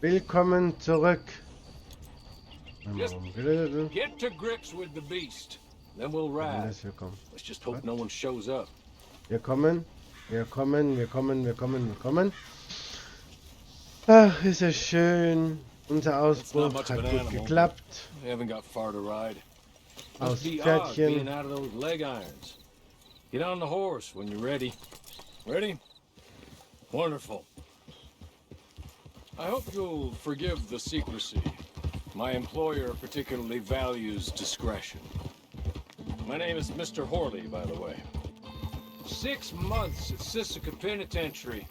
Willkommen zurück. Just get to grips with the beast. Then we'll ride. Let's just hope no one shows up. Wir kommen. Ach, ist es schön. Unser Ausbruch hat gut geklappt. We haven't got far to ride. Aus Must be odd being Pferdchen. out of those leg irons. Get on the horse when you're ready. Ready? Wonderful. I hope you'll forgive the secrecy. My employer particularly values discretion. My name is Mr. Horley, by the way. 6 months at Sisika Penitentiary,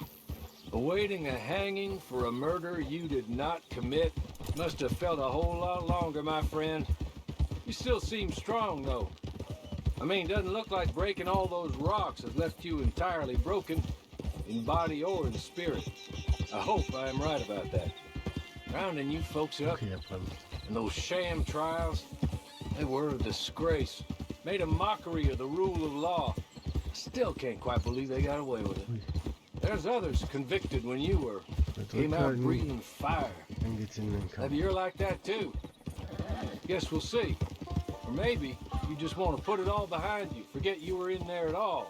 awaiting a hanging for a murder you did not commit. Must have felt a whole lot longer, my friend. You still seem strong, though. I mean, doesn't look like breaking all those rocks has left you entirely broken, in body or in spirit. I hope I am right about that. Rounding you folks up, and those sham trials, they were a disgrace. Made a mockery of the rule of law. Still can't quite believe they got away with it. There's others convicted when you were. Came out breathing fire. Maybe you're like that too. Guess we'll see. Or maybe you just want to put it all behind you, forget you were in there at all.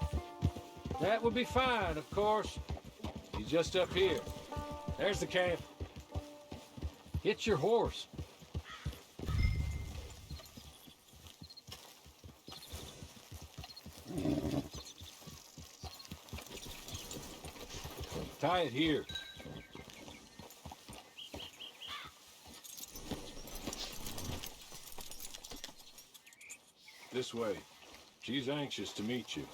That would be fine, of course. He's just up here. There's the camp. Get your horse. Tie it here. This way. She's anxious to meet you.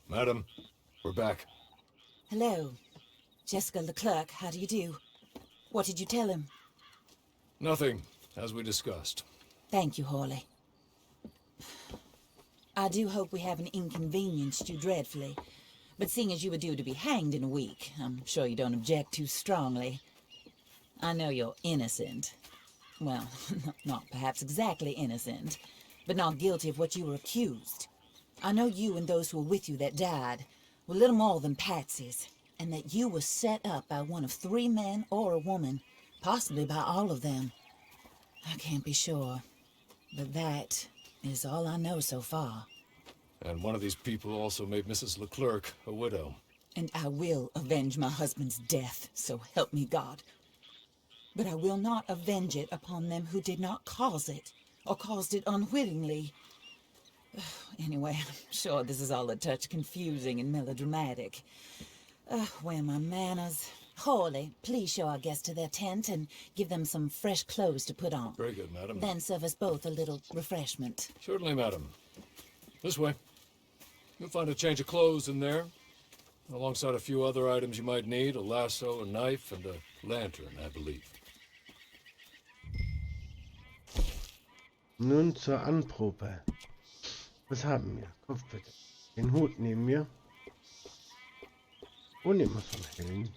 Madam, we're back. Hello. Jessica Leclerc, how do you do? What did you tell him? Nothing, as we discussed. Thank you, Horley. I do hope we haven't inconvenienced you dreadfully. But seeing as you were due to be hanged in a week, I'm sure you don't object too strongly. I know you're innocent. Well, not perhaps exactly innocent, but not guilty of what you were accused. I know you and those who were with you that died were little more than patsies, and that you were set up by one of 3 men or a woman, possibly by all of them. I can't be sure, but that is all I know so far. And one of these people also made Mrs. Leclerc a widow. And I will avenge my husband's death, so help me God. But I will not avenge it upon them who did not cause it, or caused it unwittingly. Anyway, I'm sure this is all a touch confusing and melodramatic. Where are my manners? Horley, please show our guests to their tent and give them some fresh clothes to put on. Very good, madam. Then serve us both a little refreshment. Certainly, madam. This way. You'll find a change of clothes in there, alongside a few other items you might need, a lasso, a knife, and a lantern, I believe. Nun zur Anprobe. Was haben wir? Kopf bitte. Den Hut nehmen wir. Und nehmen wir so einen Helm.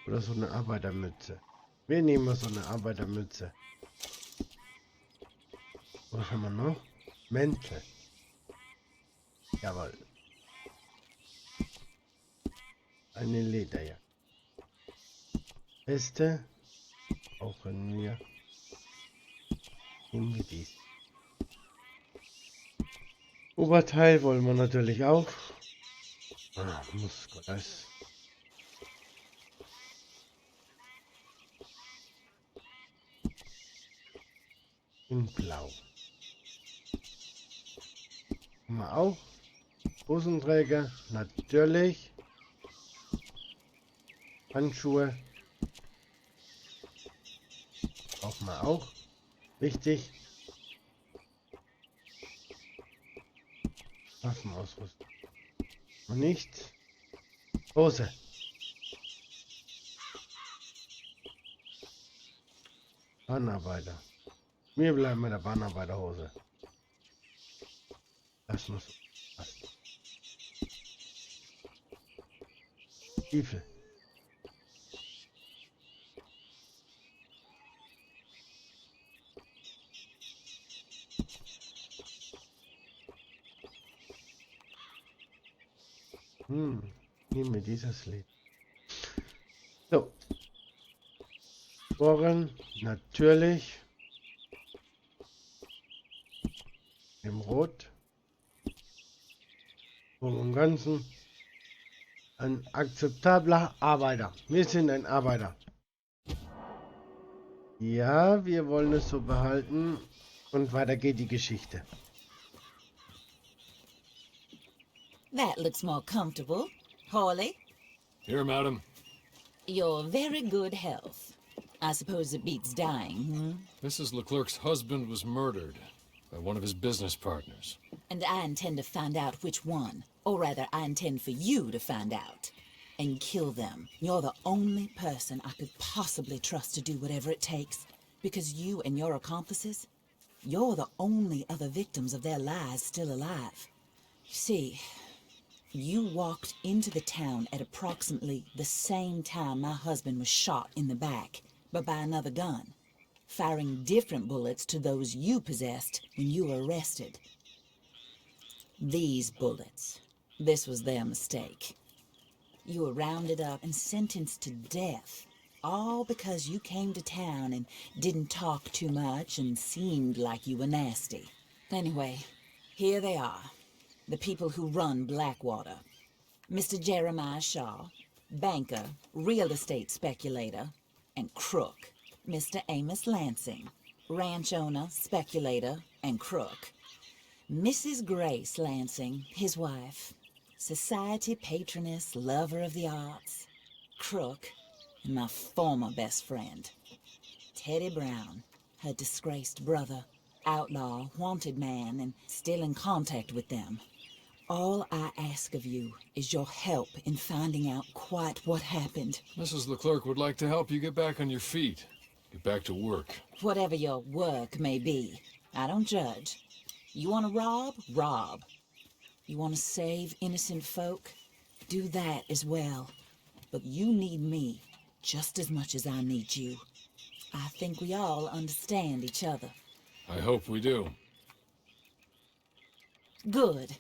Oder so eine Arbeitermütze. Wir nehmen mal so eine Arbeitermütze. Was haben wir noch? Mäntel. Jawohl. Eine Lederjacke. Weste. Brauchen wir. Nehmen wir dies. Oberteil wollen wir natürlich auch. Muss das. In Blau. Haben wir auch. Hosenträger, natürlich. Handschuhe. Brauchen wir auch. Wichtig. Waffenausrüstung. Und nicht. Hose. Bahnarbeiter. Wir bleiben mit der Bahnarbeiterhose. Das muss passen. Stiefel. nie mir dieses Lied. So. Ohren natürlich im Rot. Im Ganzen ein akzeptabler Arbeiter. Wir sind ein Arbeiter. Ja, wir wollen es so behalten. Und weiter geht die Geschichte. That looks more comfortable. Hawley, Here, madam. you're very good health. I suppose it beats dying, hmm? Mrs. Leclerc's husband was murdered by one of his business partners. And I intend to find out which one. Or rather, I intend for you to find out. And kill them. You're the only person I could possibly trust to do whatever it takes. Because you and your accomplices, you're the only other victims of their lies still alive. You see, you walked into the town at approximately the same time my husband was shot in the back, but by another gun, firing different bullets to those you possessed when you were arrested. These bullets, this was their mistake. You were rounded up and sentenced to death, all because you came to town and didn't talk too much and seemed like you were nasty. Anyway, here they are, the people who run Blackwater. Mr. Jeremiah Shaw, banker, real estate speculator, and crook. Mr. Amos Lansing, ranch owner, speculator, and crook. Mrs. Grace Lansing, his wife, society patroness, lover of the arts, crook, and my former best friend. Teddy Brown, her disgraced brother, outlaw, wanted man, and still in contact with them. All I ask of you is your help in finding out quite what happened. Mrs. Leclerc would like to help you get back on your feet. Get back to work. Whatever your work may be, I don't judge. You want to rob? Rob. You want to save innocent folk? Do that as well. But you need me just as much as I need you. I think we all understand each other. I hope we do. Good.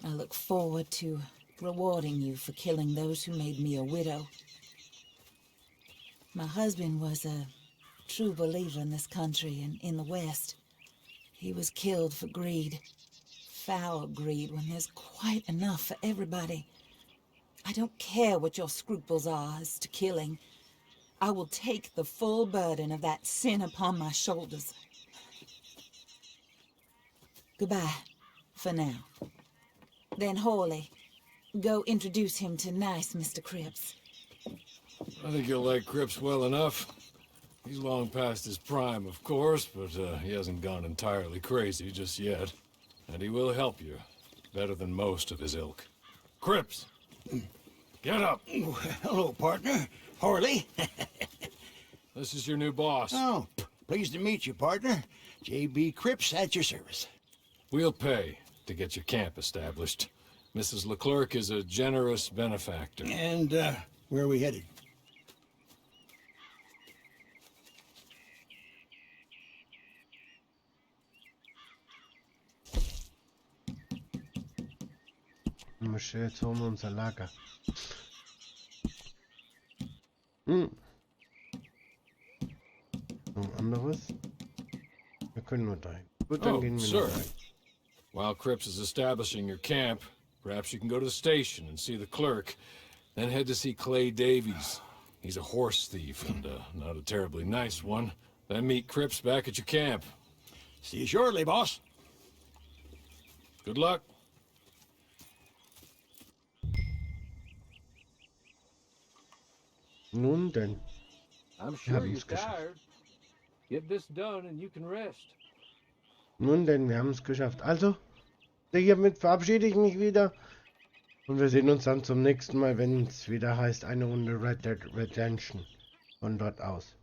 I look forward to rewarding you for killing those who made me a widow. My husband was a true believer in this country and in the West. He was killed for greed. Foul greed when there's quite enough for everybody. I don't care what your scruples are as to killing. I will take the full burden of that sin upon my shoulders. Goodbye, for now. Then Hawley, go introduce him to nice Mr. Cripps. I think you'll like Cripps well enough. He's long past his prime, of course, but he hasn't gone entirely crazy just yet. And he will help you, better than most of his ilk. Cripps! Get up! Hello, partner. Harley. This is your new boss. Oh, pleased to meet you, partner. J.B. Cripps at your service. We'll pay to get your camp established. Mrs. Leclerc is a generous benefactor. And, where are we headed? Wir jetzt holen wir unser Lager. Noch anderes? Wir können nur dahin. Gut, dann gehen wir sir. noch dahin. While Cripps is establishing your camp, perhaps you can go to the station and see the clerk, then head to see Clay Davies. He's a horse thief and not a terribly nice one. Then meet Cripps back at your camp. See you shortly, boss. Good luck. Nun denn. I'm sure you're tired. Get this done and you can rest. Nun denn, wir haben es geschafft. Also, hiermit verabschiede ich mich wieder. Und wir sehen uns dann zum nächsten Mal, wenn es wieder heißt, eine Runde Red Dead Redemption. Von dort aus.